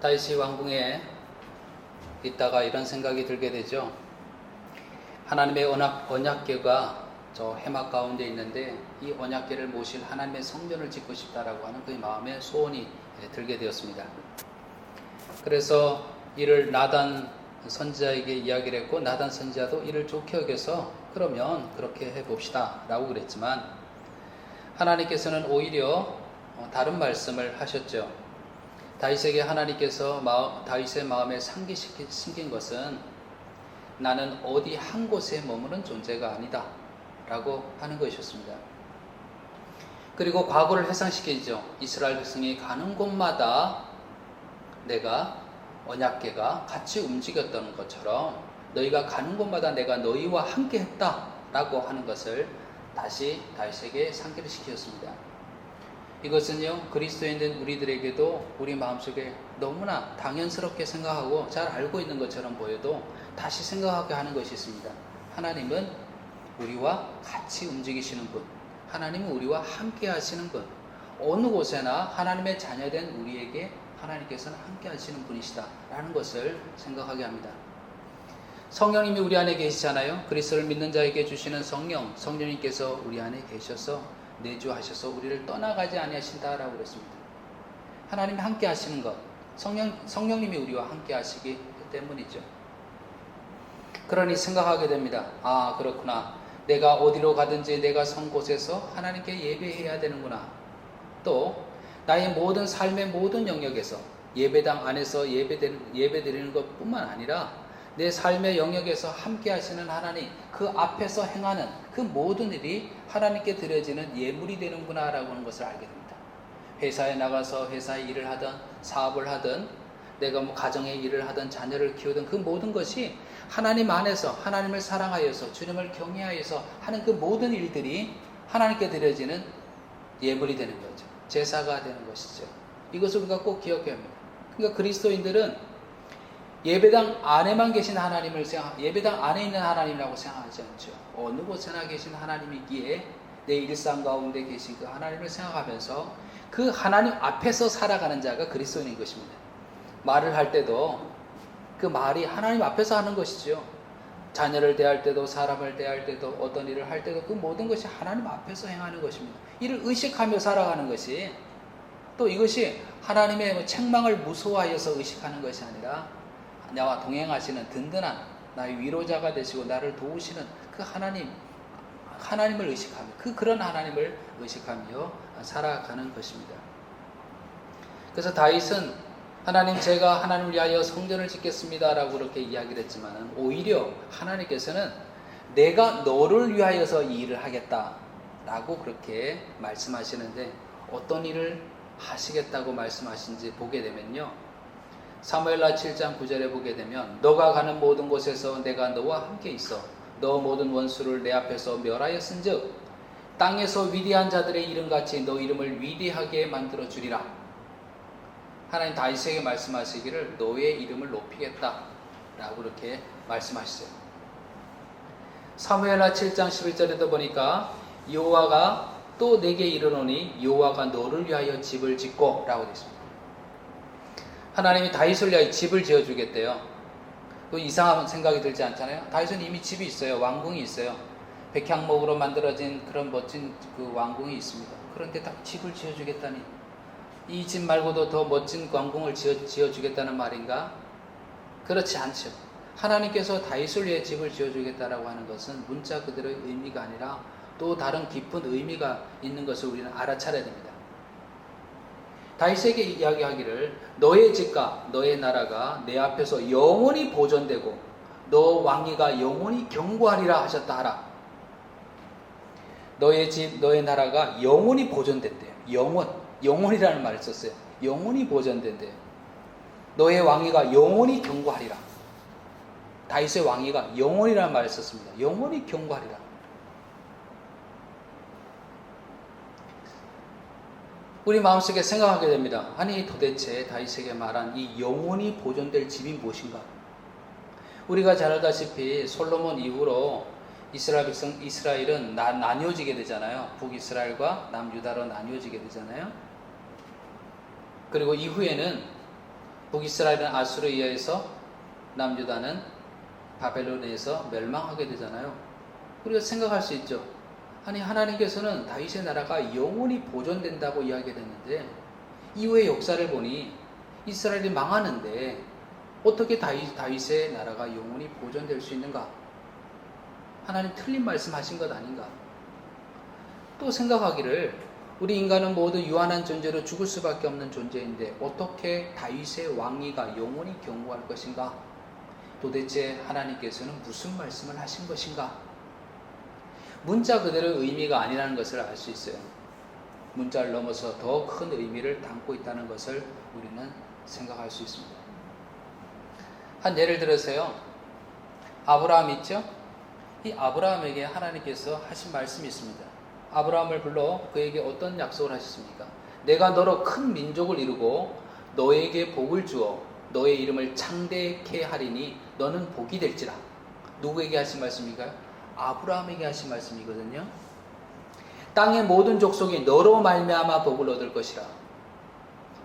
다윗이 왕궁에 있다가 이런 생각이 들게 되죠. 하나님의 언약궤가 저 해막 가운데 있는데 이 언약궤를 모실 하나님의 성전을 짓고 싶다라고 하는 그의 마음에 소원이 들게 되었습니다. 그래서 이를 나단 선지자에게 이야기를 했고, 나단 선지자도 이를 좋게 여겨서 그러면 그렇게 해봅시다 라고 그랬지만, 하나님께서는 오히려 다른 말씀을 하셨죠. 다윗에게 하나님께서 다윗의 마음에 심긴 것은 나는 어디 한 곳에 머무는 존재가 아니다 라고 하는 것이었습니다. 그리고 과거를 회상시키죠. 이스라엘 백성이 가는 곳마다 내가 언약궤가 같이 움직였던 것처럼 너희가 가는 곳마다 내가 너희와 함께 했다 라고 하는 것을 다시 다윗에게 상기를 시켰습니다. 이것은요, 그리스도에 있는 우리들에게도 우리 마음속에 너무나 당연스럽게 생각하고 잘 알고 있는 것처럼 보여도 다시 생각하게 하는 것이 있습니다. 하나님은 우리와 같이 움직이시는 분, 하나님은 우리와 함께 하시는 분, 어느 곳에나 하나님의 자녀된 우리에게 하나님께서는 함께 하시는 분이시다 라는 것을 생각하게 합니다. 성령님이 우리 안에 계시잖아요. 그리스도를 믿는 자에게 주시는 성령님께서 우리 안에 계셔서 내주하셔서 우리를 떠나가지 아니하신다라고 그랬습니다. 하나님이 함께 하시는 것, 성령님이 우리와 함께 하시기 때문이죠. 그러니 생각하게 됩니다. 아, 그렇구나. 내가 어디로 가든지 내가 선 곳에서 하나님께 예배해야 되는구나. 또 나의 모든 삶의 모든 영역에서 예배당 안에서 예배드리는 것뿐만 아니라 내 삶의 영역에서 함께 하시는 하나님, 그 앞에서 행하는 그 모든 일이 하나님께 드려지는 예물이 되는구나 라고 하는 것을 알게 됩니다. 회사에 나가서 회사의 일을 하든 사업을 하든 내가 가정의 일을 하든 자녀를 키우든 그 모든 것이 하나님 안에서 하나님을 사랑하여서 주님을 경외하여서 하는 그 모든 일들이 하나님께 드려지는 예물이 되는 거죠. 제사가 되는 것이죠. 이것을 우리가 꼭 기억해야 합니다. 그러니까 그리스도인들은 예배당 안에만 계신 하나님을 예배당 안에 있는 하나님이라고 생각하지 않죠. 어느 곳에나 계신 하나님이기에 내 일상 가운데 계신 그 하나님을 생각하면서 그 하나님 앞에서 살아가는 자가 그리스도인인 것입니다. 말을 할 때도 그 말이 하나님 앞에서 하는 것이죠. 자녀를 대할 때도 사람을 대할 때도 어떤 일을 할 때도 그 모든 것이 하나님 앞에서 행하는 것입니다. 이를 의식하며 살아가는 것이, 또 이것이 하나님의 책망을 무서워하여서 의식하는 것이 아니라 나와 동행하시는 든든한 나의 위로자가 되시고 나를 도우시는 그 하나님을 의식하며 그런 하나님을 의식하며 살아가는 것입니다. 그래서 다윗은 하나님, 제가 하나님을 위하여 성전을 짓겠습니다 라고 그렇게 이야기를 했지만, 오히려 하나님께서는 내가 너를 위하여서 이 일을 하겠다 라고 그렇게 말씀하시는데, 어떤 일을 하시겠다고 말씀하신지 보게 되면요, 사무엘하 7장 9절에 보게 되면 너가 가는 모든 곳에서 내가 너와 함께 있어 너 모든 원수를 내 앞에서 멸하였은즉 땅에서 위대한 자들의 이름같이 너 이름을 위대하게 만들어 주리라. 하나님 다윗에게 말씀하시기를 너의 이름을 높이겠다 라고 그렇게 말씀하셨어요. 사무엘하 7장 11절에도 보니까 여호와가 또 내게 이르노니 여호와가 너를 위하여 집을 짓고 라고 되어 있습니다. 하나님이 다윗을 위하여 집을 지어주겠대요. 그 이상한 생각이 들지 않잖아요. 다윗은 이미 집이 있어요. 왕궁이 있어요. 백향목으로 만들어진 그런 멋진 그 왕궁이 있습니다. 그런데 딱 집을 지어주겠다니, 이 집 말고도 더 멋진 왕궁을 지어주겠다는 말인가? 그렇지 않죠. 하나님께서 다윗을 위해 집을 지어주겠다라고 하는 것은 문자 그대로의 의미가 아니라 또 다른 깊은 의미가 있는 것을 우리는 알아차려야 됩니다. 다윗에게 이야기하기를 너의 집과 너의 나라가 내 앞에서 영원히 보존되고 너 왕위가 영원히 견고하리라 하셨다 하라. 너의 집, 너의 나라가 영원히 보존된대요. 영원이라는 말을 썼어요. 영원히 보존된대요. 너의 왕위가 영원히 견고하리라. 다윗의 왕위가 영원이라는 말을 썼습니다. 영원히 견고하리라. 우리 마음속에 생각하게 됩니다. 아니 도대체 다윗에게 말한 이 영원히 보존될 집이 무엇인가? 우리가 잘 알다시피 솔로몬 이후로 이스라엘은 나뉘어지게 되잖아요. 북이스라엘과 남유다로 나뉘어지게 되잖아요. 그리고 이후에는 북이스라엘은 아수르에 의해서 남유다는 바벨론에서 멸망하게 되잖아요. 우리가 생각할 수 있죠. 아니 하나님께서는 다윗의 나라가 영원히 보존된다고 이야기했는데 이후의 역사를 보니 이스라엘이 망하는데 어떻게 다윗의 나라가 영원히 보존될 수 있는가? 하나님 틀린 말씀하신 것 아닌가? 또 생각하기를 우리 인간은 모두 유한한 존재로 죽을 수밖에 없는 존재인데 어떻게 다윗의 왕위가 영원히 경고할 것인가? 도대체 하나님께서는 무슨 말씀을 하신 것인가? 문자 그대로 의미가 아니라는 것을 알 수 있어요. 문자를 넘어서 더 큰 의미를 담고 있다는 것을 우리는 생각할 수 있습니다. 한 예를 들어서요. 아브라함 있죠? 이 아브라함에게 하나님께서 하신 말씀이 있습니다. 아브라함을 불러 그에게 어떤 약속을 하셨습니까? 내가 너로 큰 민족을 이루고 너에게 복을 주어 너의 이름을 창대케 하리니 너는 복이 될지라. 누구에게 하신 말씀인가요? 아브라함에게 하신 말씀이거든요. 땅의 모든 족속이 너로 말미암아 복을 얻을 것이라.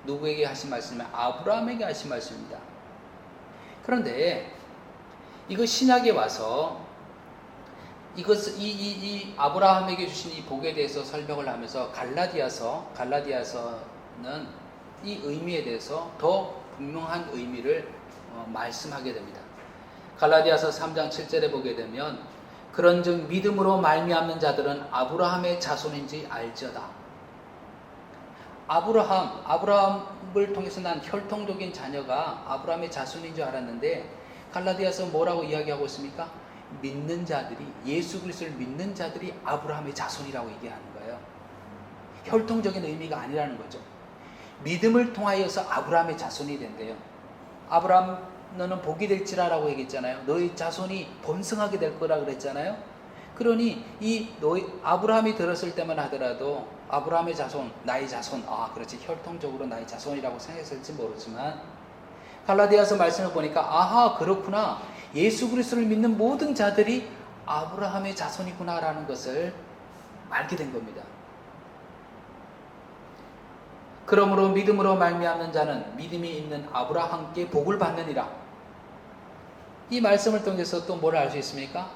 누구에게 하신 말씀이면 아브라함에게 하신 말씀입니다. 그런데 이거 신약에 와서 이 아브라함에게 주신 이 복에 대해서 설명을 하면서 갈라디아서는 이 의미에 대해서 더 분명한 의미를 말씀하게 됩니다. 갈라디아서 3장 7절에 보게 되면 그런즉 믿음으로 말미암는 자들은 아브라함의 자손인지 알지어다. 아브라함을 통해서 난 혈통적인 자녀가 아브라함의 자손인 줄 알았는데 갈라디아서 뭐라고 이야기하고 있습니까? 믿는 자들이, 예수 그리스도를 믿는 자들이 아브라함의 자손이라고 얘기하는 거예요. 혈통적인 의미가 아니라는 거죠. 믿음을 통하여서 아브라함의 자손이 된대요. 아브라함 너는 복이 될지라라고 얘기했잖아요. 너의 자손이 번성하게 될 거라 그랬잖아요. 그러니 아브라함이 들었을 때만 하더라도 아브라함의 자손, 나의 자손, 그렇지 혈통적으로 나의 자손이라고 생각했을지 모르지만 갈라디아서 말씀을 보니까 아하 그렇구나. 예수 그리스도를 믿는 모든 자들이 아브라함의 자손이구나라는 것을 알게 된 겁니다. 그러므로 믿음으로 말미암는 자는 믿음이 있는 아브라함께 복을 받느니라. 이 말씀을 통해서 또 뭘 알 수 있습니까?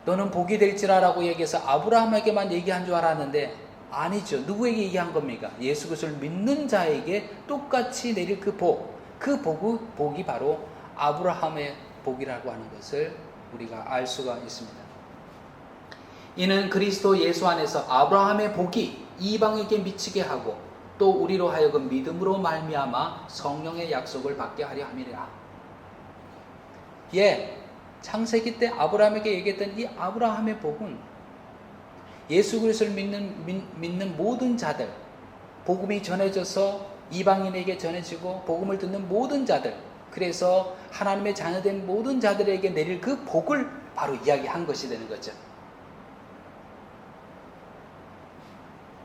너는 복이 될지라라고 얘기해서 아브라함에게만 얘기한 줄 알았는데 아니죠. 누구에게 얘기한 겁니까? 예수 그리스도를 믿는 자에게 똑같이 내릴 그 복이 바로 아브라함의 복이라고 하는 것을 우리가 알 수가 있습니다. 이는 그리스도 예수 안에서 아브라함의 복이 이방에게 미치게 하고 또 우리로 하여금 믿음으로 말미암아 성령의 약속을 받게 하려 함이라. 창세기 때 아브라함에게 얘기했던 이 아브라함의 복은 예수 그리스도를 믿는 모든 자들, 복음이 전해져서 이방인에게 전해지고 복음을 듣는 모든 자들, 그래서 하나님의 자녀된 모든 자들에게 내릴 그 복을 바로 이야기한 것이 되는 거죠.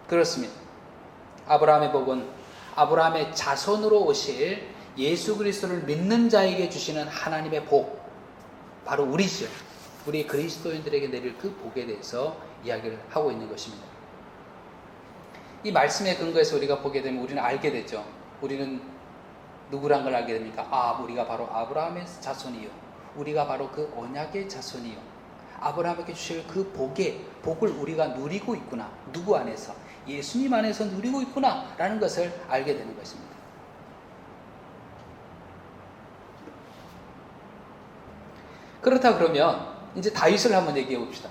그렇습니다. 아브라함의 복은 아브라함의 자손으로 오실 예수 그리스도를 믿는 자에게 주시는 하나님의 복, 바로 우리죠. 우리 그리스도인들에게 내릴 그 복에 대해서 이야기를 하고 있는 것입니다. 이 말씀의 근거에서 우리가 보게 되면 우리는 알게 되죠. 우리는 누구란 걸 알게 됩니까? 우리가 바로 아브라함의 자손이요. 우리가 바로 그 언약의 자손이요. 아브라함에게 주실 그 복을 우리가 누리고 있구나. 누구 안에서? 예수님 안에서 누리고 있구나. 라는 것을 알게 되는 것입니다. 그렇다 그러면 이제 다윗을 한번 얘기해 봅시다.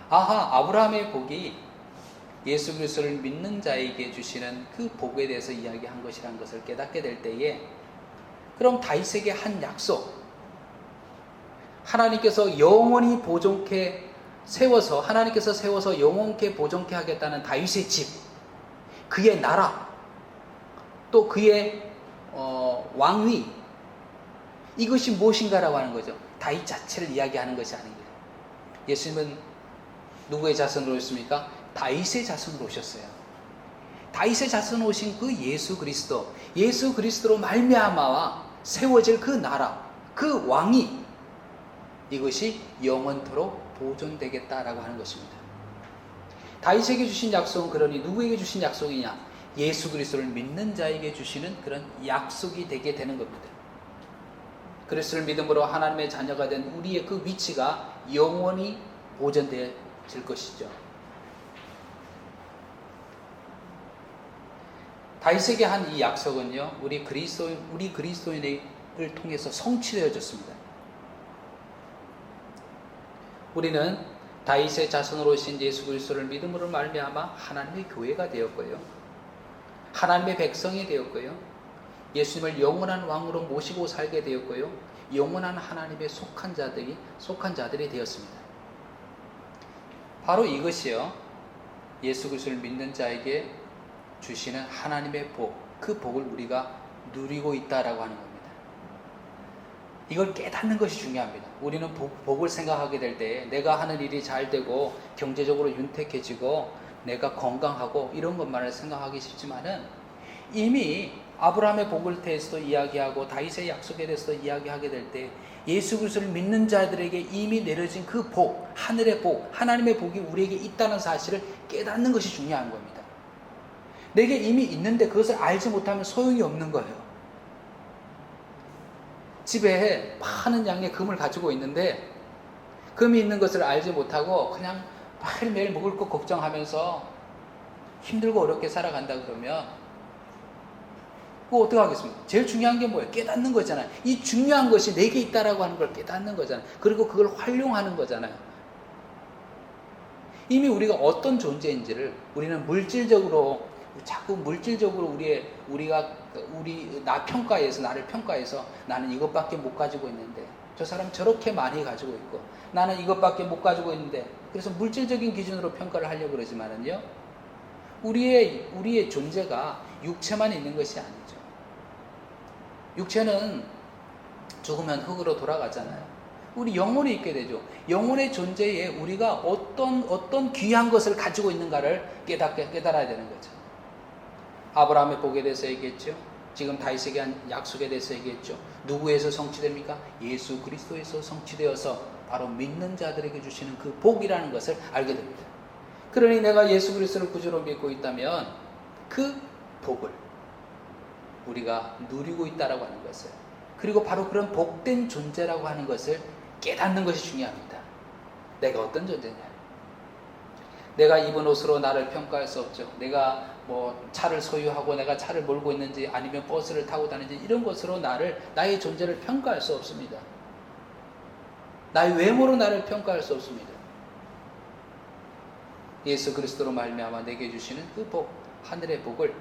아브라함의 복이 예수 그리스도를 믿는 자에게 주시는 그 복에 대해서 이야기한 것이라는 것을 깨닫게 될 때에 그럼 다윗에게 한 약속, 하나님께서 영원히 보존케 세워서 하나님께서 세워서 영원케 보존케 하겠다는 다윗의 집, 그의 나라, 또 그의 왕위, 이것이 무엇인가라고 하는 거죠. 다윗 자체를 이야기하는 것이 아닙니다. 예수님은 누구의 자손으로 오셨습니까? 다윗의 자손으로 오셨어요. 다윗의 자손으로 오신 그 예수 그리스도로 말미암아 세워질 그 나라, 그 왕이 이것이 영원토록 보존되겠다라고 하는 것입니다. 다윗에게 주신 약속은 그러니 누구에게 주신 약속이냐? 예수 그리스도를 믿는 자에게 주시는 그런 약속이 되게 되는 겁니다. 그리스도를 믿음으로 하나님의 자녀가 된 우리의 그 위치가 영원히 보존되어질 것이죠. 다윗에게 한 이 약속은요, 우리 그리스도인을 통해서 성취되어졌습니다. 우리는 다윗의 자손으로 오신 예수 그리스도를 믿음으로 말미암아 하나님의 교회가 되었고요, 하나님의 백성이 되었고요, 예수님을 영원한 왕으로 모시고 살게 되었고요, 영원한 하나님의 속한 자들이 되었습니다. 바로 이것이요, 예수 그리스도를 믿는 자에게 주시는 하나님의 복, 그 복을 우리가 누리고 있다라고 하는 겁니다. 이걸 깨닫는 것이 중요합니다. 우리는 복을 생각하게 될 때 내가 하는 일이 잘 되고 경제적으로 윤택해지고 내가 건강하고 이런 것만을 생각하기 쉽지만은, 이미 아브라함의 복을 대해서도 이야기하고 다윗의 약속에 대해서도 이야기하게 될 때 예수 그리스도를 믿는 자들에게 이미 내려진 그 복, 하늘의 복, 하나님의 복이 우리에게 있다는 사실을 깨닫는 것이 중요한 겁니다. 내게 이미 있는데 그것을 알지 못하면 소용이 없는 거예요. 집에 많은 양의 금을 가지고 있는데 금이 있는 것을 알지 못하고 그냥 매일매일 먹을 것 걱정하면서 힘들고 어렵게 살아간다 그러면 그거 어떻게 하겠습니까? 제일 중요한 게 뭐예요? 깨닫는 거잖아요. 이 중요한 것이 내게 있다라고 하는 걸 깨닫는 거잖아요. 그리고 그걸 활용하는 거잖아요. 이미 우리가 어떤 존재인지를 우리는 자꾸 물질적으로 나를 평가해서 나는 이것밖에 못 가지고 있는데 저 사람 저렇게 많이 가지고 있고 나는 이것밖에 못 가지고 있는데, 그래서 물질적인 기준으로 평가를 하려고 그러지만은요, 우리의 존재가 육체만 있는 것이 아니죠. 육체는 죽으면 흙으로 돌아가잖아요. 우리 영혼이 있게 되죠. 영혼의 존재에 우리가 어떤 귀한 것을 가지고 있는가를 깨달아야 되는 거죠. 아브라함의 복에 대해서 얘기했죠. 지금 다윗에게 한 약속에 대해서 얘기했죠. 누구에서 성취됩니까? 예수 그리스도에서 성취되어서 바로 믿는 자들에게 주시는 그 복이라는 것을 알게 됩니다. 그러니 내가 예수 그리스도를 구주로 믿고 있다면 그 복을 우리가 누리고 있다라고 하는 것을, 그리고 바로 그런 복된 존재라고 하는 것을 깨닫는 것이 중요합니다. 내가 어떤 존재냐? 내가 입은 옷으로 나를 평가할 수 없죠. 내가 차를 소유하고 내가 차를 몰고 있는지 아니면 버스를 타고 다니는지 이런 것으로 나의 존재를 평가할 수 없습니다. 나의 외모로 나를 평가할 수 없습니다. 예수 그리스도로 말미암아 내게 주시는 그 복, 하늘의 복을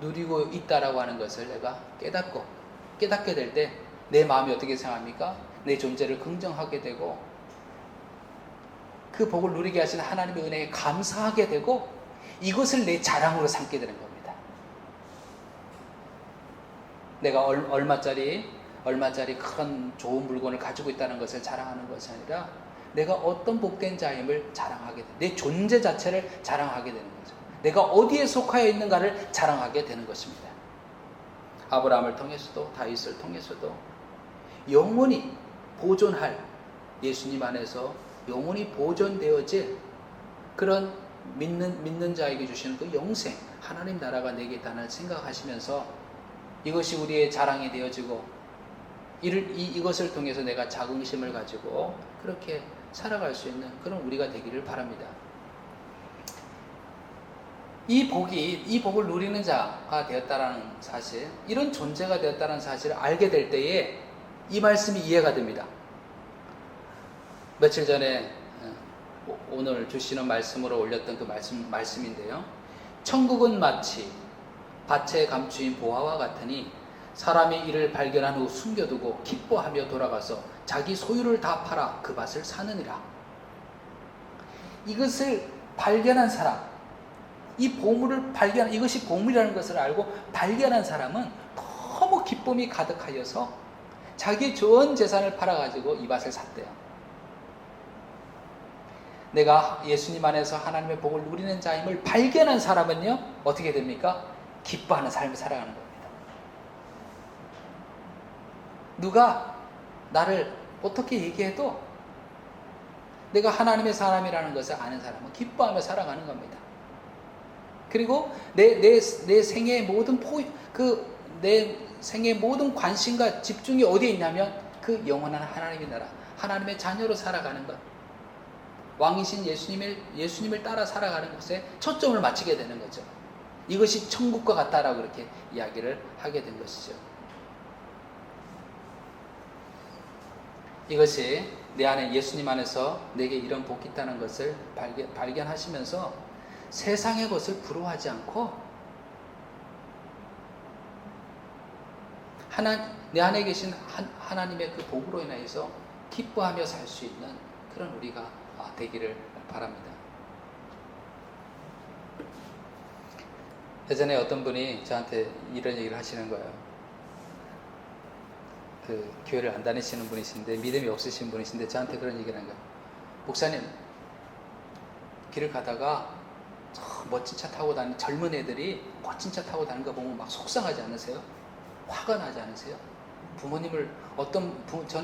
누리고 있다라고 하는 것을 내가 깨닫게 될 때 내 마음이 어떻게 생각합니까? 내 존재를 긍정하게 되고 그 복을 누리게 하신 하나님의 은혜에 감사하게 되고 이것을 내 자랑으로 삼게 되는 겁니다. 내가 얼마짜리 큰 좋은 물건을 가지고 있다는 것을 자랑하는 것이 아니라 내가 어떤 복된 자임을 자랑하게 돼. 내 존재 자체를 자랑하게 되는 거죠. 내가 어디에 속하여 있는가를 자랑하게 되는 것입니다. 아브라함을 통해서도 다윗을 통해서도 영원히 보존할, 예수님 안에서 영원히 보존되어질 그런 믿는 자에게 주시는 그 영생, 하나님 나라가 내게 있다는 생각하시면서 이것이 우리의 자랑이 되어지고 이것을 통해서 내가 자긍심을 가지고 그렇게 살아갈 수 있는 그런 우리가 되기를 바랍니다. 이 복을 누리는 자가 되었다라는 사실, 이런 존재가 되었다는 사실을 알게 될 때에 이 말씀이 이해가 됩니다. 며칠 전에 오늘 주시는 말씀으로 올렸던 그 말씀인데요. 천국은 마치 밭에 감추인 보화와 같으니 사람이 이를 발견한 후 숨겨두고 기뻐하며 돌아가서 자기 소유를 다 팔아 그 밭을 사느니라. 이것을 발견한 사람, 이것이 보물이라는 것을 알고 발견한 사람은 너무 기쁨이 가득하여서 자기의 전 재산을 팔아가지고 이 밭을 샀대요. 내가 예수님 안에서 하나님의 복을 누리는 자임을 발견한 사람은요, 어떻게 됩니까? 기뻐하는 삶을 살아가는 겁니다. 누가 나를 어떻게 얘기해도 내가 하나님의 사람이라는 것을 아는 사람은 기뻐하며 살아가는 겁니다. 그리고 내 생애의 모든 내 생애의 모든 관심과 집중이 어디에 있냐면 그 영원한 하나님의 나라, 하나님의 자녀로 살아가는 것, 왕이신 예수님을 따라 살아가는 것에 초점을 맞추게 되는 거죠. 이것이 천국과 같다라고 그렇게 이야기를 하게 된 것이죠. 이것이 내 안에 예수님 안에서 내게 이런 복이 있다는 것을 발견하시면서 세상의 것을 부러워하지 않고 내 안에 계신 하나님의 그 복으로 인해서 기뻐하며 살 수 있는 그런 우리가 되기를 바랍니다. 예전에 어떤 분이 저한테 이런 얘기를 하시는 거예요. 그 교회를 안 다니시는 분이신데, 믿음이 없으신 분이신데 저한테 그런 얘기를 하는 거예요. 목사님, 길을 가다가 멋진 차 타고 다니는 젊은 애들이 멋진 차 타고 다니는 거 보면 막 속상하지 않으세요? 화가 나지 않으세요? 부모님을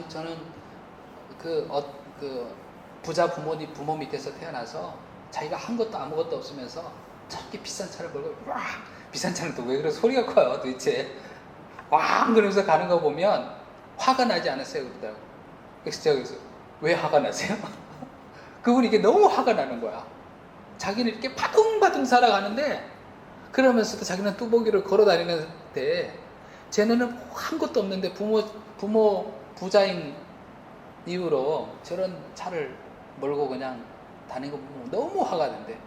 저는 부자 부모 밑에서 태어나서 자기가 한 것도 아무것도 없으면서 저렇게 비싼 차를 몰고 와, 비싼 차는 또 왜 그래 소리가 커요 도대체, 왕 그러면서 가는 거 보면 화가 나지 않으세요? 그러더라고. 그래서 제가 그래서 왜 화가 나세요? 그분이 이게 너무 화가 나는 거야. 자기는 이렇게 바둥바둥 살아가는데 그러면서도 자기는 뚜벅이를 걸어 다니는데 쟤네는 한 것도 없는데 부모 부자인 이후로 저런 차를 몰고 그냥 다니는 거 보면 너무 화가 난대.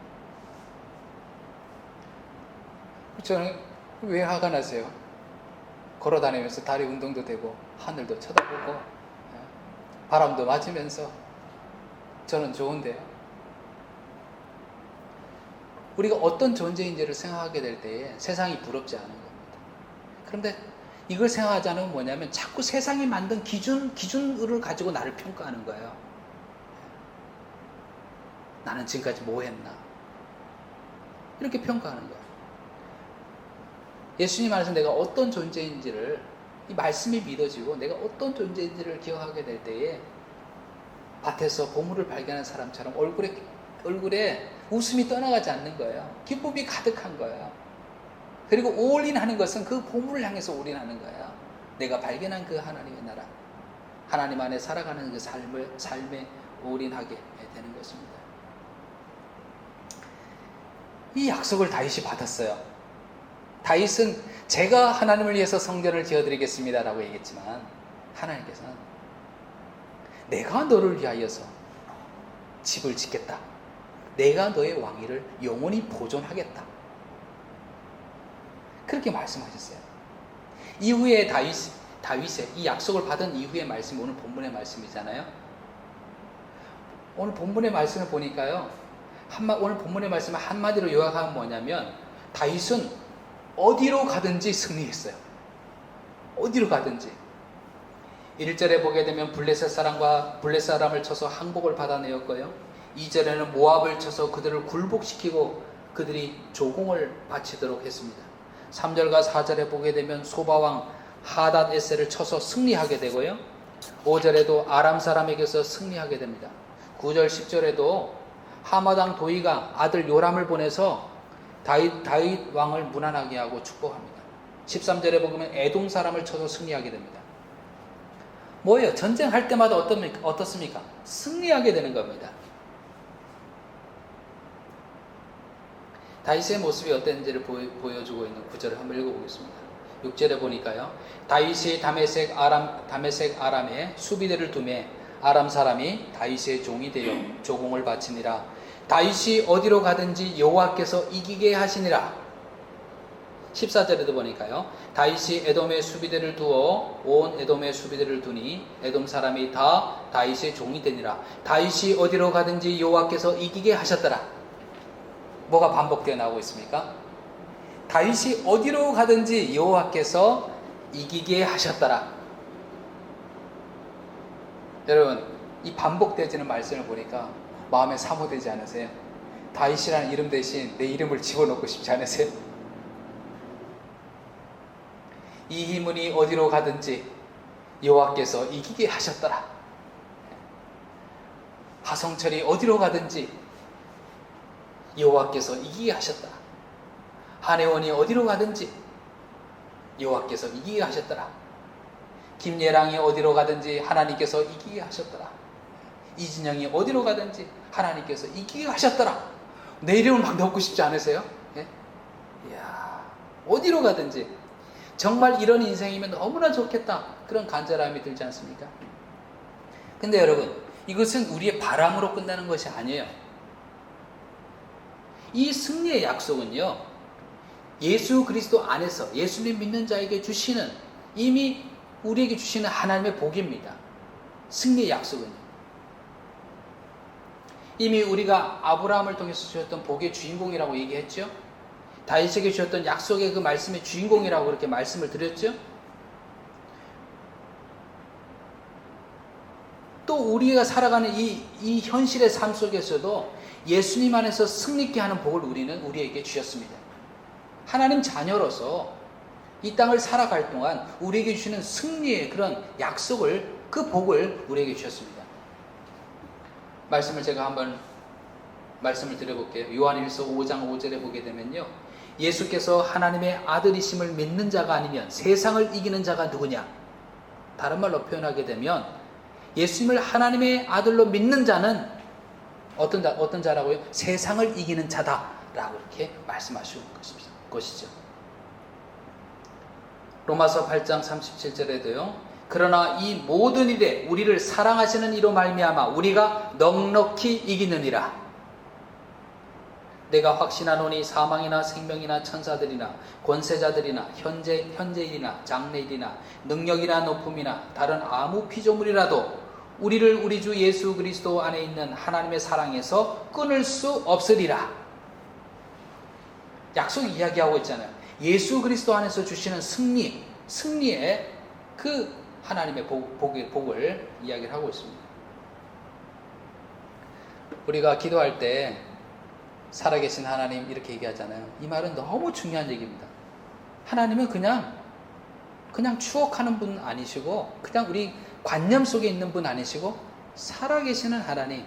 저는 왜 화가 나세요? 걸어 다니면서 다리 운동도 되고 하늘도 쳐다보고 바람도 맞으면서 저는 좋은데요. 우리가 어떤 존재인지를 생각하게 될 때에 세상이 부럽지 않은 겁니다. 그런데 이걸 생각하지 않으면 뭐냐면 자꾸 세상이 만든 기준을 가지고 나를 평가하는 거예요. 나는 지금까지 뭐 했나? 이렇게 평가하는 거예요. 예수님 안에서 내가 어떤 존재인지를, 이 말씀이 믿어지고 내가 어떤 존재인지를 기억하게 될 때에 밭에서 보물을 발견한 사람처럼 얼굴에 웃음이 떠나가지 않는 거예요. 기쁨이 가득한 거예요. 그리고 올인하는 것은 그 보물을 향해서 올인하는 거예요. 내가 발견한 그 하나님의 나라, 하나님 안에 살아가는 그 삶에 올인하게 되는 것입니다. 이 약속을 다윗이 받았어요. 다윗은 제가 하나님을 위해서 성전을 지어드리겠습니다 라고 얘기했지만 하나님께서는 내가 너를 위하여서 집을 짓겠다. 내가 너의 왕위를 영원히 보존하겠다. 그렇게 말씀하셨어요. 이후에 다윗의 이 약속을 받은 이후의 말씀이 오늘 본문의 말씀이잖아요. 오늘 본문의 말씀을 보니까요. 오늘 본문의 말씀을 한마디로 요약하면 뭐냐면 다윗은 어디로 가든지 승리했어요. 어디로 가든지. 1절에 보게 되면 블레셋 사람을 쳐서 항복을 받아내었고요. 2절에는 모압을 쳐서 그들을 굴복시키고 그들이 조공을 바치도록 했습니다. 3절과 4절에 보게 되면 소바왕 하닷 에셀을 쳐서 승리하게 되고요. 5절에도 아람 사람에게서 승리하게 됩니다. 9절 10절에도 하마당 도이가 아들 요람을 보내서 다윗 왕을 무난하게 하고 축복합니다. 13절에 보면 에돔 사람을 쳐서 승리하게 됩니다. 뭐예요? 전쟁할 때마다 어떻습니까? 승리하게 되는 겁니다. 다윗의 모습이 어땠는지를 보여주고 있는 구절을 한번 읽어보겠습니다. 6절에 보니까요. 다윗이 다메섹 아람에 수비대를 두매 아람 사람이 다윗의 종이 되어 조공을 바치니라. 다윗이 어디로 가든지 여호와께서 이기게 하시니라. 14절에도 보니까요. 다윗이 에돔의 수비대를 두어 온 에돔의 수비대를 두니 에돔 사람이 다 다윗의 종이 되니라. 다윗이 어디로 가든지 여호와께서 이기게 하셨더라. 뭐가 반복되어 나오고 있습니까? 다윗이 어디로 가든지 여호와께서 이기게 하셨더라. 여러분, 이 반복되어지는 말씀을 보니까 마음에 사모되지 않으세요? 다윗이라는 이름 대신 내 이름을 집어넣고 싶지 않으세요? 이 힘은이 어디로 가든지 여호와께서 이기게 하셨더라. 하성철이 어디로 가든지 여호와께서 이기게 하셨다. 한혜원이 어디로 가든지 여호와께서 이기게 하셨더라. 김예랑이 어디로 가든지 하나님께서 이기게 하셨더라. 이진영이 어디로 가든지 하나님께서 이기게 하셨더라. 내 이름을 막 넣고 싶지 않으세요? 예? 이야, 어디로 가든지 정말 이런 인생이면 너무나 좋겠다. 그런 간절함이 들지 않습니까? 근데 여러분, 이것은 우리의 바람으로 끝나는 것이 아니에요. 이 승리의 약속은요, 예수 그리스도 안에서 예수님 믿는 자에게 주시는, 이미 우리에게 주시는 하나님의 복입니다. 승리의 약속은요. 이미 우리가 아브라함을 통해서 주셨던 복의 주인공이라고 얘기했죠. 다윗에게 주셨던 약속의 그 말씀의 주인공이라고 그렇게 말씀을 드렸죠. 또 우리가 살아가는 이 현실의 삶 속에서도 예수님 안에서 승리케 하는 복을 우리에게 주셨습니다. 하나님 자녀로서 이 땅을 살아갈 동안 우리에게 주시는 승리의 그런 약속을, 그 복을 우리에게 주셨습니다. 말씀을 제가 한번 말씀을 드려볼게요. 요한일서 5장 5절에 보게 되면요, 예수께서 하나님의 아들이심을 믿는 자가 아니면 세상을 이기는 자가 누구냐? 다른 말로 표현하게 되면 예수님을 하나님의 아들로 믿는 자는 어떤 자라고요? 세상을 이기는 자다라고 이렇게 말씀하시는 것이죠. 로마서 8장 37절에도요. 그러나 이 모든 일에 우리를 사랑하시는 이로 말미암아 우리가 넉넉히 이기느니라. 내가 확신하노니 사망이나 생명이나 천사들이나 권세자들이나 현재일이나 장래일이나 능력이나 높음이나 다른 아무 피조물이라도 우리를 우리 주 예수 그리스도 안에 있는 하나님의 사랑에서 끊을 수 없으리라. 약속 이야기하고 있잖아요. 예수 그리스도 안에서 주시는 승리의 그 하나님의 복을 이야기를 하고 있습니다. 우리가 기도할 때 살아계신 하나님 이렇게 얘기하잖아요. 이 말은 너무 중요한 얘기입니다. 하나님은 그냥 추억하는 분 아니시고, 그냥 우리 관념 속에 있는 분 아니시고, 살아계시는 하나님,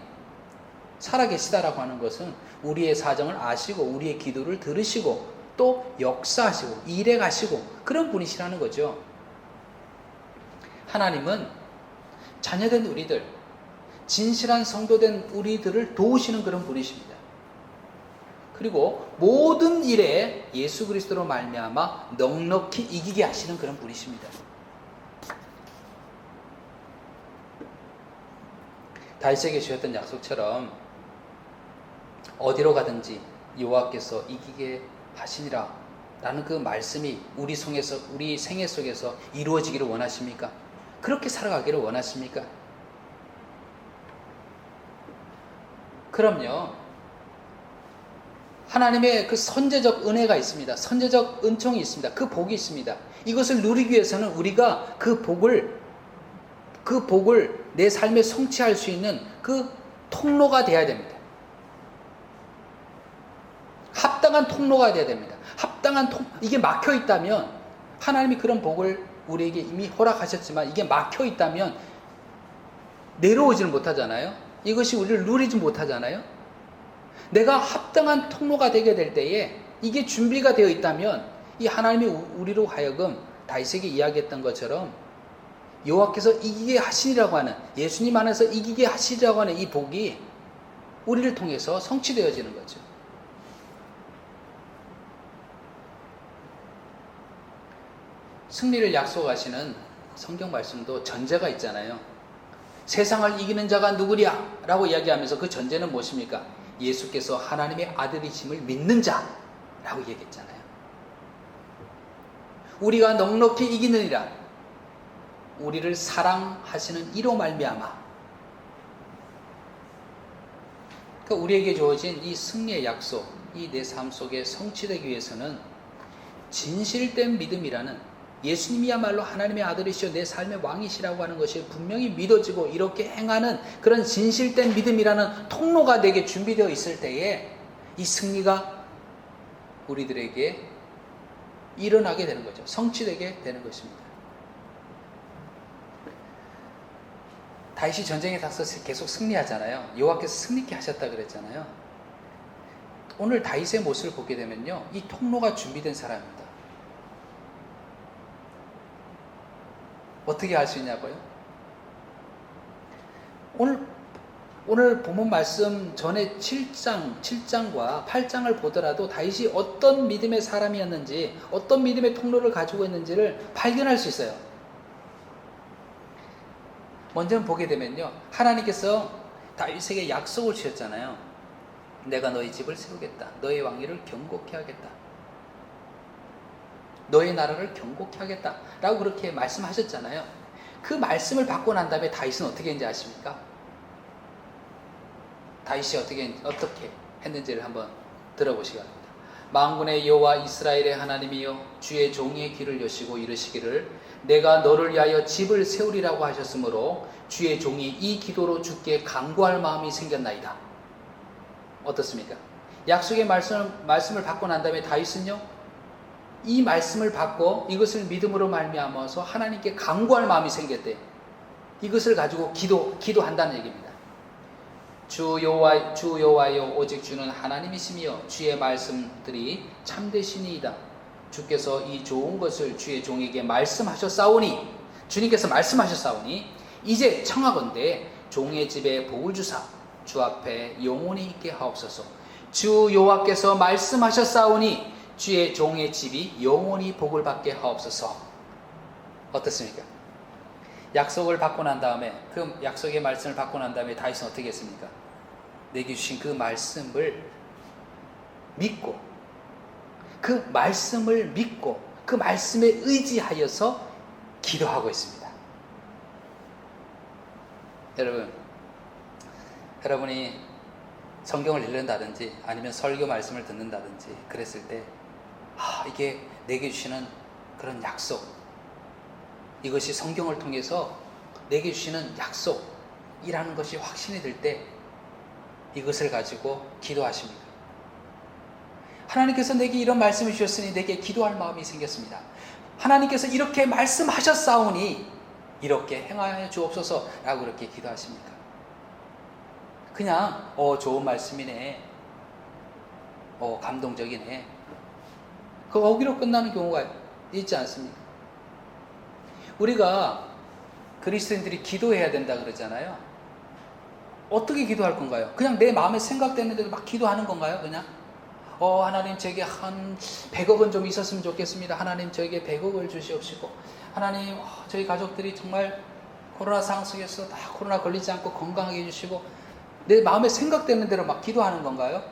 살아계시다라고 하는 것은 우리의 사정을 아시고 우리의 기도를 들으시고 또 역사하시고 일해 가시고 그런 분이시라는 거죠. 하나님은 자녀된 우리들, 진실한 성도된 우리들을 도우시는 그런 분이십니다. 그리고 모든 일에 예수 그리스도로 말미암아 넉넉히 이기게 하시는 그런 분이십니다. 다윗에게 주셨던 약속처럼 어디로 가든지 여호와께서 이기게 하시니라 라는 그 말씀이 우리 생애 속에서 이루어지기를 원하십니까? 그렇게 살아가기를 원하십니까? 그럼요. 하나님의 그 선제적 은혜가 있습니다. 선제적 은총이 있습니다. 그 복이 있습니다. 이것을 누리기 위해서는 우리가 그 복을 내 삶에 성취할 수 있는 그 통로가 되어야 됩니다. 합당한 통로가 되어야 됩니다. 이게 막혀 있다면, 하나님이 그런 복을 우리에게 이미 허락하셨지만 이게 막혀 있다면 내려오지는 못하잖아요. 이것이 우리를 누리지 못하잖아요. 내가 합당한 통로가 되게 될 때에 이게 준비가 되어 있다면, 이 하나님이 우리로 하여금 다윗에게 이야기했던 것처럼 여호와께서 이기게 하시리라고 하는, 예수님 안에서 이기게 하시리라고 하는 이 복이 우리를 통해서 성취되어지는 거죠. 승리를 약속하시는 성경 말씀도 전제가 있잖아요. 세상을 이기는 자가 누구랴? 라고 이야기하면서 그 전제는 무엇입니까? 예수께서 하나님의 아들이심을 믿는 자라고 얘기했잖아요. 우리가 넉넉히 이기느니라. 우리를 사랑하시는 이로 말미암아. 그러니까 우리에게 주어진 이 승리의 약속, 이 내 삶 속에 성취되기 위해서는 진실된 믿음이라는, 예수님이야말로 하나님의 아들이시여 내 삶의 왕이시라고 하는 것이 분명히 믿어지고 이렇게 행하는 그런 진실된 믿음이라는 통로가 내게 준비되어 있을 때에 이 승리가 우리들에게 일어나게 되는 거죠. 성취되게 되는 것입니다. 다윗이 전쟁에 나서 계속 승리하잖아요. 여호와께서 승리케 하셨다 그랬잖아요. 오늘 다윗의 모습을 보게 되면요, 이 통로가 준비된 사람입니다. 어떻게 할 수 있냐고요? 오늘 본문 말씀 전에 7장과 8장을 보더라도 다윗이 어떤 믿음의 사람이었는지, 어떤 믿음의 통로를 가지고 있는지를 발견할 수 있어요. 먼저 보게 되면요, 하나님께서 다윗에게 약속을 주셨잖아요. 내가 너희 집을 세우겠다. 너희 왕위를 견고케 하겠다. 너희 나라를 견고케 하겠다. 라고 그렇게 말씀하셨잖아요. 그 말씀을 받고 난 다음에 다윗은 어떻게 했는지 아십니까? 다윗이 어떻게 했는지를 한번 들어보시기 바랍니다. 만군의 여호와 이스라엘의 하나님이여, 주의 종의 귀를 여시고 이르시기를 내가 너를 위하여 집을 세우리라고 하셨으므로 주의 종이 이 기도로 주께 간구할 마음이 생겼나이다. 어떻습니까? 약속의 말씀을 받고 난 다음에 다윗은요, 이 말씀을 받고 이것을 믿음으로 말미암아서 하나님께 간구할 마음이 생겼대요. 이것을 가지고 기도한다는 얘기입니다. 주 여호와여, 오직 주는 하나님이시며 주의 말씀들이 참되시니이다. 주께서 이 좋은 것을 주의 종에게 말씀하셨사오니, 주님께서 말씀하셨사오니 이제 청하건대 종의 집에 복을 주사 주 앞에 영원히 있게 하옵소서. 주 여호와께서 말씀하셨사오니 주의 종의 집이 영원히 복을 받게 하옵소서. 어떻습니까? 약속을 받고 난 다음에, 그 약속의 말씀을 받고 난 다음에 다윗은 어떻게 했습니까? 내게 주신 그 말씀을 믿고, 그 말씀에 의지하여서 기도하고 있습니다. 여러분이 성경을 읽는다든지 아니면 설교 말씀을 듣는다든지 그랬을 때, 이게 내게 주시는 그런 약속, 이것이 성경을 통해서 내게 주시는 약속이라는 것이 확신이 들 때 이것을 가지고 기도하십니까? 하나님께서 내게 이런 말씀을 주셨으니 내게 기도할 마음이 생겼습니다. 하나님께서 이렇게 말씀하셨사오니 이렇게 행하여 주옵소서 라고 그렇게 기도하십니까? 그냥 좋은 말씀이네, 감동적이네, 거기로 끝나는 경우가 있지 않습니까? 우리가 그리스도인들이 기도해야 된다 그러잖아요. 어떻게 기도할 건가요? 그냥 내 마음에 생각되는 대로 막 기도하는 건가요? 그냥 하나님, 제게 한 100억은 좀 있었으면 좋겠습니다. 하나님, 저에게 100억을 주시옵시고, 하나님, 저희 가족들이 정말 코로나 상황 속에서 다 코로나 걸리지 않고 건강하게 해주시고, 내 마음에 생각되는 대로 막 기도하는 건가요?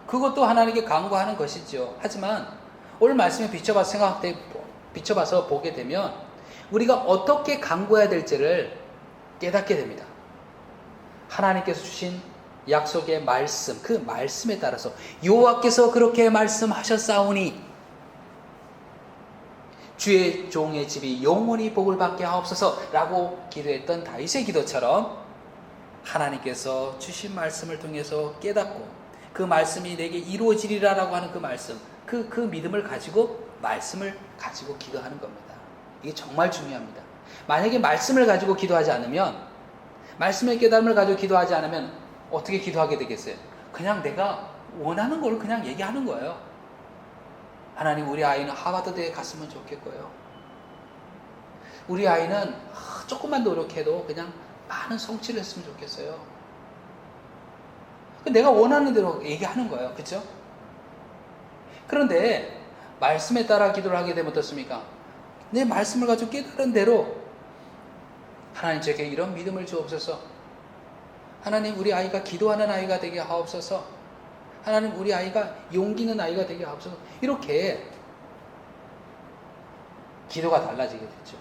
그것도 하나님께 간구하는 것이죠. 하지만 오늘 말씀에 비춰봐서 보게 되면 우리가 어떻게 간구해야 될지를 깨닫게 됩니다. 하나님께서 주신 약속의 말씀, 그 말씀에 따라서 여호와께서 그렇게 말씀하셨사오니 주의 종의 집이 영원히 복을 받게 하옵소서 라고 기도했던 다윗의 기도처럼 하나님께서 주신 말씀을 통해서 깨닫고 그 말씀이 내게 이루어지리라 라고 하는 그 말씀, 그 믿음을 가지고 말씀을 가지고 기도하는 겁니다. 이게 정말 중요합니다. 만약에 말씀을 가지고 기도하지 않으면, 말씀의 깨달음을 가지고 기도하지 않으면 어떻게 기도하게 되겠어요? 그냥 내가 원하는 걸 그냥 얘기하는 거예요. 하나님, 우리 아이는 하버드대에 갔으면 좋겠고요. 우리 아이는 조금만 노력해도 그냥 많은 성취를 했으면 좋겠어요. 내가 원하는 대로 얘기하는 거예요. 그렇죠? 그런데 말씀에 따라 기도를 하게 되면 어떻습니까? 내 말씀을 가지고 깨달은 대로 하나님, 제게 이런 믿음을 주옵소서. 하나님, 우리 아이가 기도하는 아이가 되게 하옵소서. 하나님, 우리 아이가 용기 있는 아이가 되게 하옵소서. 이렇게 기도가 달라지게 됐죠.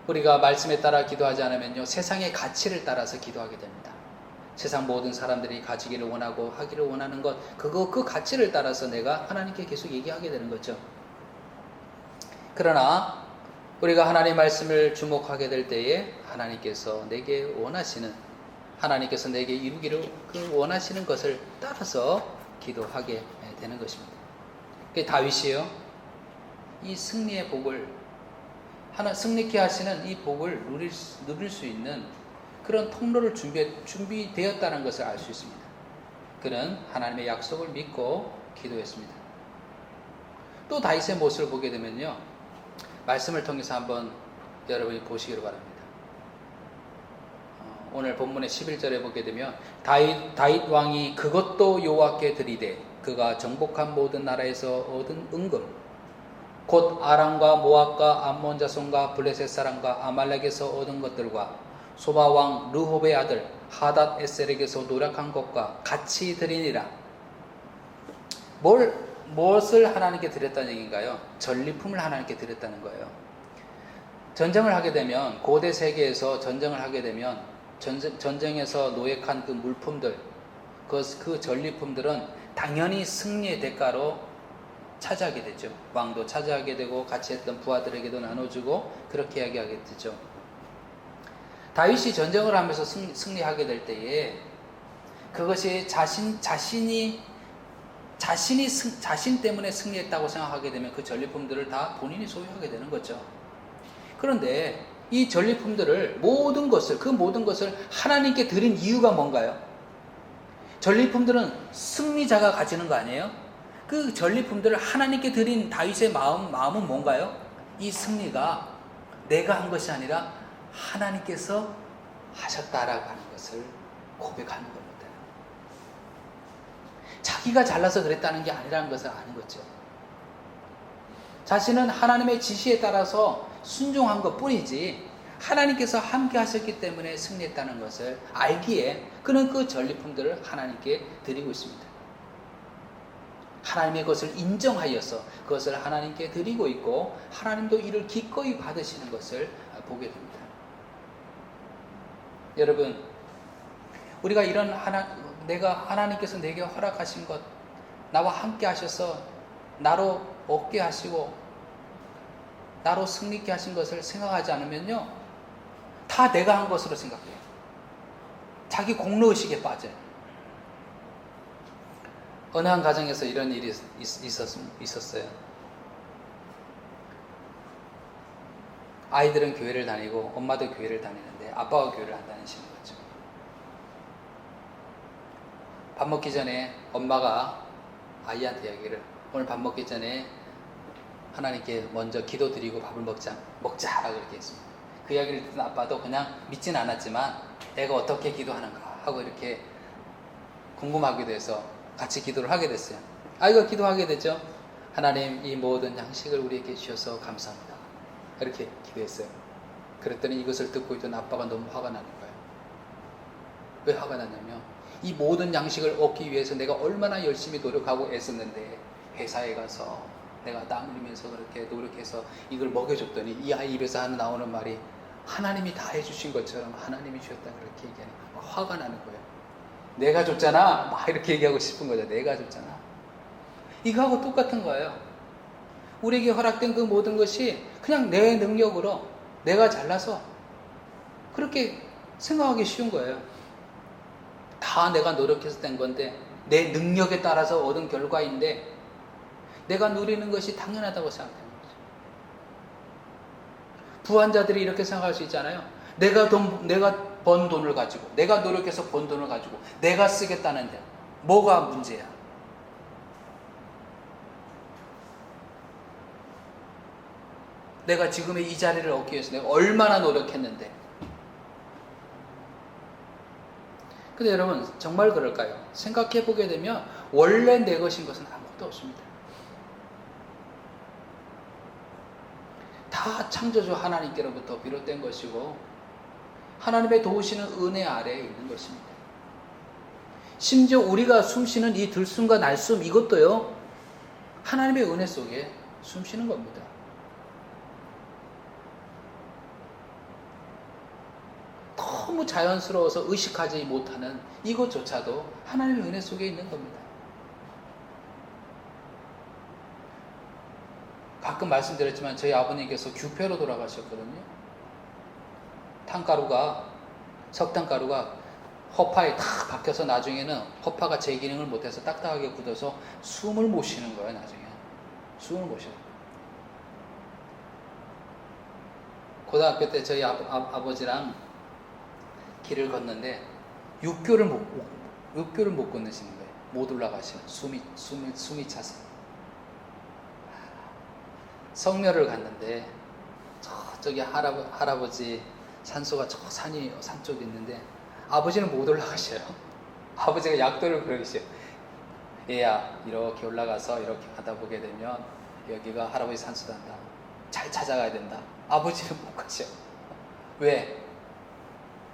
우리가 말씀에 따라 기도하지 않으면요, 세상의 가치를 따라서 기도하게 됩니다. 세상 모든 사람들이 가지기를 원하고 하기를 원하는 것, 그 가치를 따라서 내가 하나님께 계속 얘기하게 되는 거죠. 그러나 우리가 하나님의 말씀을 주목하게 될 때에 하나님께서 내게 원하시는, 하나님께서 내게 이루기를 그 원하시는 것을 따라서 기도하게 되는 것입니다. 다윗이요, 이 승리의 복을, 승리케 하시는 이 복을 누릴 수 있는 그런 통로를 준비되었다는 것을 알 수 있습니다. 그는 하나님의 약속을 믿고 기도했습니다. 또 다윗의 모습을 보게 되면요, 말씀을 통해서 한번 여러분이 보시기를 바랍니다. 오늘 본문의 11절에 보게 되면 다윗 왕이 그것도 여호와께 드리되 그가 정복한 모든 나라에서 얻은 은금 곧 아람과 모압과 암몬 자손과 블레셋 사람과 아말렉에서 얻은 것들과 소바 왕 르홉의 아들 하닷 에셀에게서 노력한 것과 같이 드리니라. 무엇을 하나님께 드렸다는 얘기인가요? 전리품을 하나님께 드렸다는 거예요. 전쟁을 하게 되면, 고대 세계에서 전쟁을 하게 되면 전쟁에서 노획한 그 물품들, 그 전리품들은 당연히 승리의 대가로 차지하게 되죠. 왕도 차지하게 되고 같이 했던 부하들에게도 나눠주고 그렇게 이야기하게 되죠. 다윗이 전쟁을 하면서 승리하게 될 때에 그것이 자신 때문에 승리했다고 생각하게 되면 그 전리품들을 다 본인이 소유하게 되는 거죠. 그런데 이 전리품들을 모든 것을 하나님께 드린 이유가 뭔가요? 전리품들은 승리자가 가지는 거 아니에요? 그 전리품들을 하나님께 드린 다윗의 마음은 뭔가요? 이 승리가 내가 한 것이 아니라 하나님께서 하셨다라고 하는 것을 고백하는 겁니다. 자기가 잘나서 그랬다는 게 아니라는 것을 아는 거죠. 자신은 하나님의 지시에 따라서 순종한 것 뿐이지 하나님께서 함께 하셨기 때문에 승리했다는 것을 알기에 그는 그 전리품들을 하나님께 드리고 있습니다. 하나님의 것을 인정하여서 그것을 하나님께 드리고 있고 하나님도 이를 기꺼이 받으시는 것을 보게 됩니다. 여러분, 우리가 이런 하나님께서 내게 허락하신 것, 나와 함께 하셔서 나로 얻게 하시고 나로 승리케 하신 것을 생각하지 않으면요, 다 내가 한 것으로 생각해요. 자기 공로의식에 빠져요. 어느 한 가정에서 이런 일이 있었어요. 아이들은 교회를 다니고 엄마도 교회를 다니는데 아빠가 교회를 안 다니시는 거죠. 밥 먹기 전에 엄마가 아이한테 이야기를, 오늘 밥 먹기 전에 하나님께 먼저 기도드리고 밥을 먹자라고 그렇게 했습니다. 그 이야기를 듣는 아빠도 그냥 믿진 않았지만 내가 어떻게 기도하는가 하고 이렇게 궁금하게 돼서 같이 기도를 하게 됐어요. 아이가 기도하게 되죠. 하나님, 이 모든 양식을 우리에게 주셔서 감사합니다. 이렇게 기도했어요. 그랬더니 이것을 듣고 있던 아빠가 너무 화가 나는 거예요. 왜 화가 났냐면, 이 모든 양식을 얻기 위해서 내가 얼마나 열심히 노력하고 애썼는데 회사에 가서 내가 땀 흘리면서 그렇게 노력해서 이걸 먹여줬더니 이 아이 입에서 나오는 말이 하나님이 다 해주신 것처럼 하나님이 주셨다 그렇게 얘기하니까 화가 나는 거예요. 내가 줬잖아 막 이렇게 얘기하고 싶은 거죠. 내가 줬잖아. 이거하고 똑같은 거예요. 우리에게 허락된 그 모든 것이 그냥 내 능력으로 내가 잘나서 그렇게 생각하기 쉬운 거예요. 다 내가 노력해서 된 건데 내 능력에 따라서 얻은 결과인데 내가 누리는 것이 당연하다고 생각하는 거죠. 부한자들이 이렇게 생각할 수 있잖아요. 내가 번 돈을 가지고, 내가 노력해서 번 돈을 가지고 내가 쓰겠다는데 뭐가 문제야? 내가 지금의 이 자리를 얻기 위해서 내가 얼마나 노력했는데. 근데 여러분, 정말 그럴까요? 생각해 보게 되면 원래 내 것인 것은 아무것도 없습니다. 다 창조주 하나님께로부터 비롯된 것이고 하나님의 도우시는 은혜 아래에 있는 것입니다. 심지어 우리가 숨쉬는 이 들숨과 날숨, 이것도요 하나님의 은혜 속에 숨쉬는 겁니다. 너무 자연스러워서 의식하지 못하는 이것조차도 하나님의 은혜 속에 있는 겁니다. 가끔 말씀드렸지만 저희 아버님께서 규폐로 돌아가셨거든요. 석탄가루가 허파에 탁 박혀서 나중에는 허파가 제 기능을 못해서 딱딱하게 굳어서 숨을 못 쉬는 거예요. 나중에 숨을 못 쉬어요. 고등학교 때 저희 아버지랑 길을 걷는데 6교를 못 건너시는 거예요. 못 올라가시는 숨이 차서. 성묘를 갔는데 저쪽에 할아버지 산소가 저 산 쪽에 있는데 아버지는 못 올라가셔요. 아버지가 약도를 그러시죠. 얘야, 이렇게 올라가서 이렇게 가다 보게 되면 여기가 할아버지 산소단다. 잘 찾아가야 된다. 아버지는 못 가셔. 왜?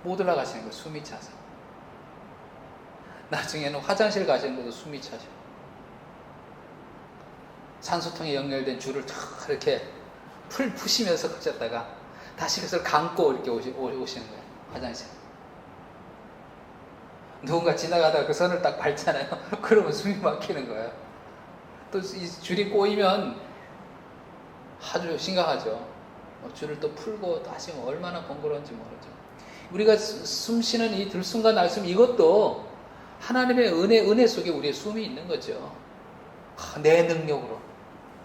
못 올라가시는 거예요. 숨이 차서. 나중에는 화장실 가시는 것도 숨이 차셔. 산소통에 연결된 줄을 탁 이렇게 푸시면서 가셨다가 다시 그것을 감고 이렇게 오시는 거예요. 화장실. 누군가 지나가다가 그 선을 딱 밟잖아요. 그러면 숨이 막히는 거예요. 또 이 줄이 꼬이면 아주 심각하죠. 줄을 또 풀고 다시 얼마나 번거로운지 모르죠. 우리가 숨 쉬는 이 들숨과 날숨, 이것도 하나님의 은혜 속에 우리의 숨이 있는 거죠. 내 능력으로,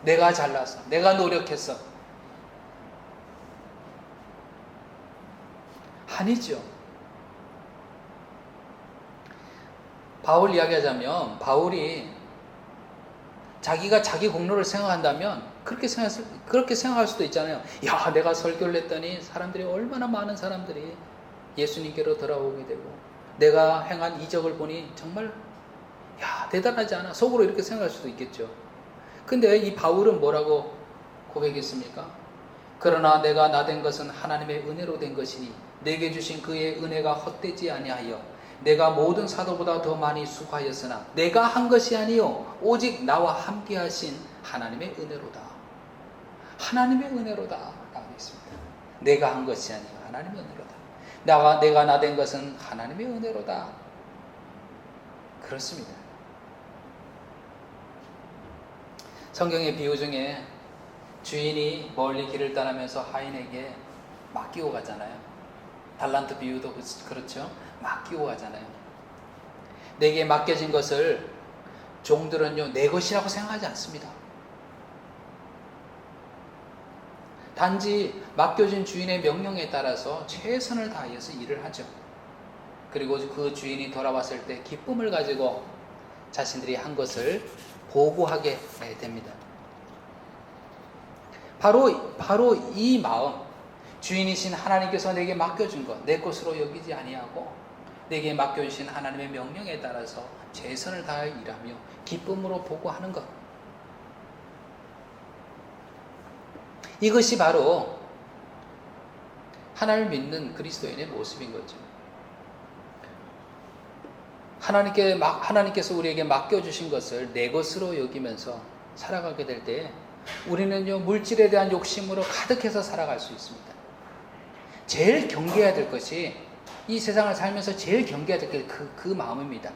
내가 잘나서, 내가 노력해서. 아니죠. 바울 이야기하자면, 바울이 자기가 자기 공로를 생각한다면 그렇게 생각할 수도 있잖아요. 야, 내가 설교를 했더니 사람들이, 얼마나 많은 사람들이 예수님께로 돌아오게 되고, 내가 행한 이적을 보니 정말 야, 대단하지 않아? 속으로 이렇게 생각할 수도 있겠죠. 근데 이 바울은 뭐라고 고백했습니까? 그러나 내가 나된 것은 하나님의 은혜로 된 것이니 내게 주신 그의 은혜가 헛되지 아니하여 내가 모든 사도보다 더 많이 수고하였으나 내가 한 것이 아니요 오직 나와 함께 하신 하나님의 은혜로다. 하나님의 은혜로다 라고 했습니다. 내가 한 것이 아니요 하나님의 은혜로다. 내가 나된 것은 하나님의 은혜로다. 그렇습니다. 성경의 비유 중에 주인이 멀리 길을 떠나면서 하인에게 맡기고 가잖아요. 달란트 비유도 그렇죠. 맡기고 가잖아요. 내게 맡겨진 것을 종들은요, 내 것이라고 생각하지 않습니다. 단지 맡겨진 주인의 명령에 따라서 최선을 다해서 일을 하죠. 그리고 그 주인이 돌아왔을 때 기쁨을 가지고 자신들이 한 것을 보고하게 됩니다. 바로 이 마음, 주인이신 하나님께서 내게 맡겨준 것, 내 것으로 여기지 아니하고 내게 맡겨주신 하나님의 명령에 따라서 최선을 다해 일하며 기쁨으로 보고하는 것, 이것이 바로 하나님을 믿는 그리스도인의 모습인 거죠. 하나님께서 우리에게 맡겨주신 것을 내 것으로 여기면서 살아가게 될 때 우리는요, 물질에 대한 욕심으로 가득해서 살아갈 수 있습니다. 제일 경계해야 될 것이, 이 세상을 살면서 제일 경계해야 될 게 그 마음입니다.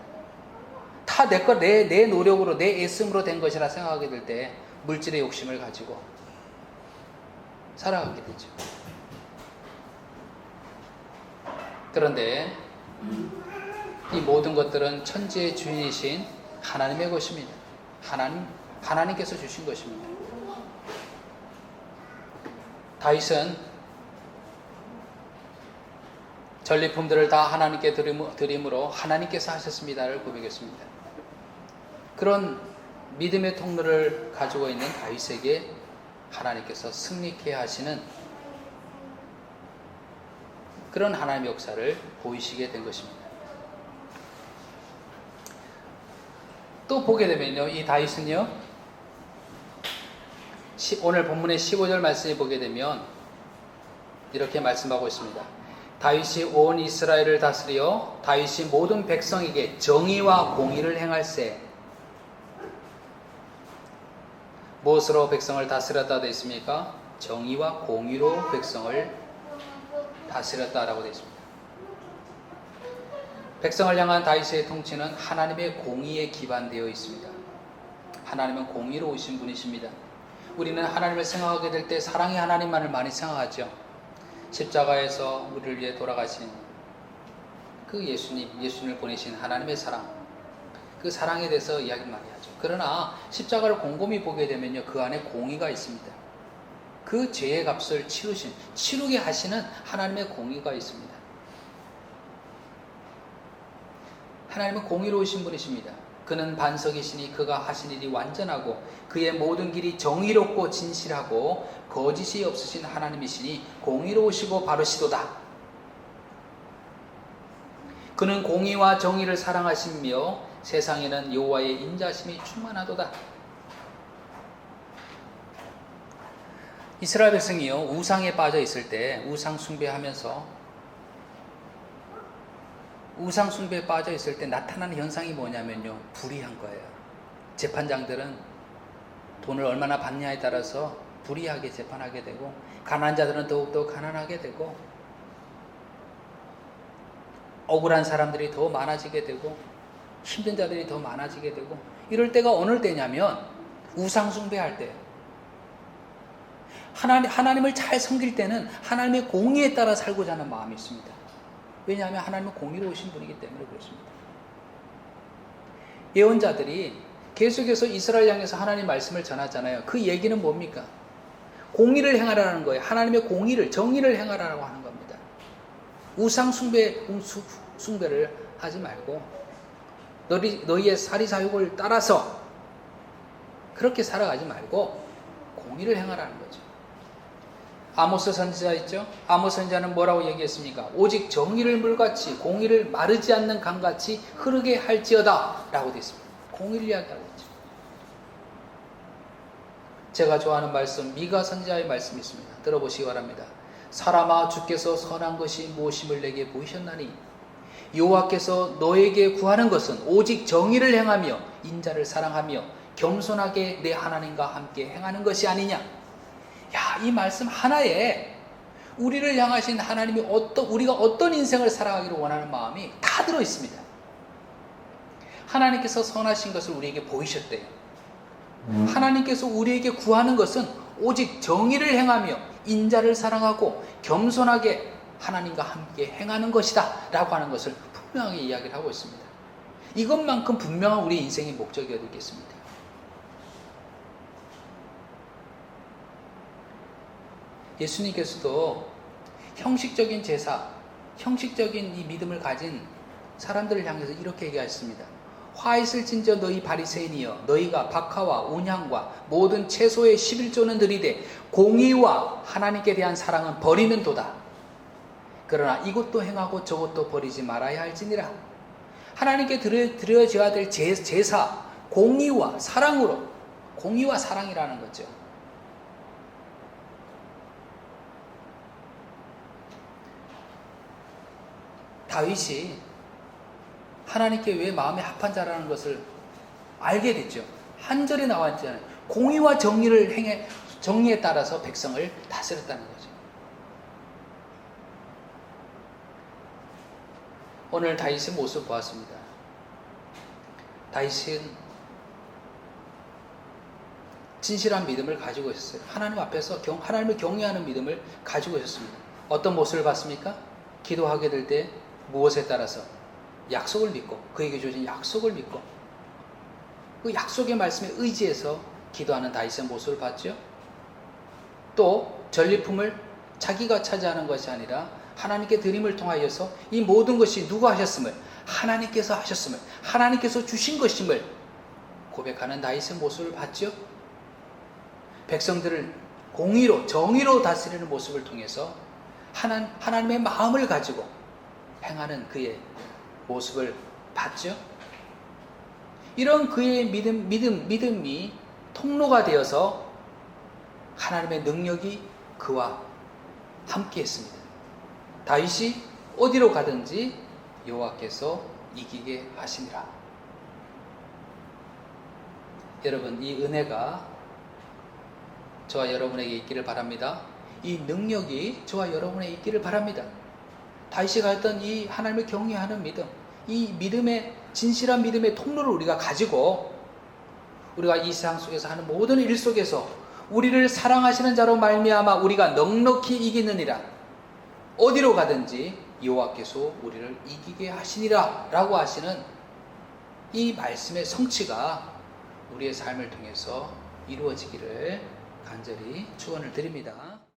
다 내 노력으로, 내 애씀으로 된 것이라 생각하게 될 때 물질의 욕심을 가지고 살아가게 되죠. 그런데 이 모든 것들은 천지의 주인이신 하나님의 것입니다. 하나님께서 주신 것입니다. 다윗은 전리품들을 다 하나님께 드림으로 하나님께서 하셨습니다를 고백했습니다. 그런 믿음의 통로를 가지고 있는 다윗에게 하나님께서 승리케 하시는 그런 하나님의 역사를 보이시게 된 것입니다. 또 보게 되면요, 이 다윗은요, 오늘 본문의 15절 말씀을 보게 되면 이렇게 말씀하고 있습니다. 다윗이 온 이스라엘을 다스려 다윗이 모든 백성에게 정의와 공의를 행할세. 무엇으로 백성을 다스렸다 되어 있습니까? 정의와 공의로 백성을 다스렸다라고 되어 있습니다. 백성을 향한 다윗의 통치는 하나님의 공의에 기반되어 있습니다. 하나님은 공의로우신 분이십니다. 우리는 하나님을 생각하게 될 때 사랑의 하나님만을 많이 생각하죠. 십자가에서 우리를 위해 돌아가신 그 예수님을 보내신 하나님의 사랑, 그 사랑에 대해서 이야기 많이 하죠. 그러나 십자가를 곰곰이 보게 되면요, 그 안에 공의가 있습니다. 그 죄의 값을 치르게 하시는 하나님의 공의가 있습니다. 하나님은 공의로우신 분이십니다. 그는 반석이시니 그가 하신 일이 완전하고 그의 모든 길이 정의롭고 진실하고 거짓이 없으신 하나님이시니 공의로우시고 바르시도다. 그는 공의와 정의를 사랑하시며 세상에는 여호와의 인자심이 충만하도다. 이스라엘 백성이요, 우상에 빠져 있을 때, 우상 숭배하면서 우상 숭배에 빠져 있을 때 나타나는 현상이 뭐냐면요, 불의한 거예요. 재판장들은 돈을 얼마나 받냐에 따라서 불의하게 재판하게 되고, 가난한 자들은 더욱더 가난하게 되고, 억울한 사람들이 더 많아지게 되고, 힘든 자들이 더 많아지게 되고, 이럴 때가 어느 때냐면 우상 숭배할 때, 하나님을 잘 섬길 때는 하나님의 공의에 따라 살고자 하는 마음이 있습니다. 왜냐하면 하나님은 공의로우신 분이기 때문에 그렇습니다. 예언자들이 계속해서 이스라엘 향해서 하나님 말씀을 전하잖아요. 그 얘기는 뭡니까? 공의를 행하라는 거예요. 하나님의 공의를, 정의를 행하라고 하는 겁니다. 우상 숭배를 하지 말고 너희의 사리사욕을 따라서 그렇게 살아가지 말고 공의를 행하라는 거죠. 아모스 선지자 있죠? 아모스 선지자는 뭐라고 얘기했습니까? 오직 정의를 물같이 공의를 마르지 않는 강같이 흐르게 할지어다 라고 되어 있습니다. 공의를 이야기하고 있죠. 제가 좋아하는 말씀, 미가 선지자의 말씀이 있습니다. 들어보시기 바랍니다. 사람아, 주께서 선한 것이 무엇임을 내게 보이셨나니 여호와께서 너에게 구하는 것은 오직 정의를 행하며 인자를 사랑하며 겸손하게 내 하나님과 함께 행하는 것이 아니냐. 야, 이 말씀 하나에 우리를 향하신 하나님이 우리가 어떤 인생을 살아가기를 원하는 마음이 다 들어 있습니다. 하나님께서 선하신 것을 우리에게 보이셨대요. 하나님께서 우리에게 구하는 것은 오직 정의를 행하며 인자를 사랑하고 겸손하게 하나님과 함께 행하는 것이다 라고 하는 것을 분명하게 이야기를 하고 있습니다. 이것만큼 분명한 우리 인생의 목적이 어디 있겠습니까? 예수님께서도 형식적인 제사, 형식적인 이 믿음을 가진 사람들을 향해서 이렇게 얘기하셨습니다. 화 있을진저 너희 바리새인이여, 너희가 박하와 온향과 모든 채소의 11조는 들이되 공의와 하나님께 대한 사랑은 버리는 도다. 그러나 이것도 행하고 저것도 버리지 말아야 할지니라. 하나님께 드려져야 될 제사, 공의와 사랑으로, 공의와 사랑이라는 거죠. 다윗이 하나님께 왜 마음에 합한 자라는 것을 알게 됐죠. 한 절에 나와 있잖아요. 공의와 정의를 행해, 정의에 따라서 백성을 다스렸다는 거죠. 오늘 다윗의 모습 보았습니다. 다윗은 진실한 믿음을 가지고 있었어요. 하나님 앞에서 하나님을 경외하는 믿음을 가지고 있었습니다. 어떤 모습을 봤습니까? 기도하게 될 때 무엇에 따라서? 약속을 믿고, 그에게 주어진 약속을 믿고, 그 약속의 말씀에 의지해서 기도하는 다윗의 모습을 봤죠. 또 전리품을 자기가 차지하는 것이 아니라 하나님께 드림을 통하여서 이 모든 것이 누가 하셨음을, 하나님께서 하셨음을, 하나님께서 주신 것임을 고백하는 다윗의 모습을 봤죠. 백성들을 공의로, 정의로 다스리는 모습을 통해서 하나님의 마음을 가지고 행하는 그의 모습을 봤죠. 이런 그의 믿음이 통로가 되어서 하나님의 능력이 그와 함께 했습니다. 다윗이 어디로 가든지 여호와께서 이기게 하시니라. 여러분, 이 은혜가 저와 여러분에게 있기를 바랍니다. 이 능력이 저와 여러분에게 있기를 바랍니다. 다윗이 가졌던 이 하나님을 경외하는 믿음, 이 믿음의 진실한 믿음의 통로를 우리가 가지고 우리가 이 세상 속에서 하는 모든 일 속에서 우리를 사랑하시는 자로 말미암아 우리가 넉넉히 이기느니라. 어디로 가든지 여호와께서 우리를 이기게 하시니라 라고 하시는 이 말씀의 성취가 우리의 삶을 통해서 이루어지기를 간절히 축원을 드립니다.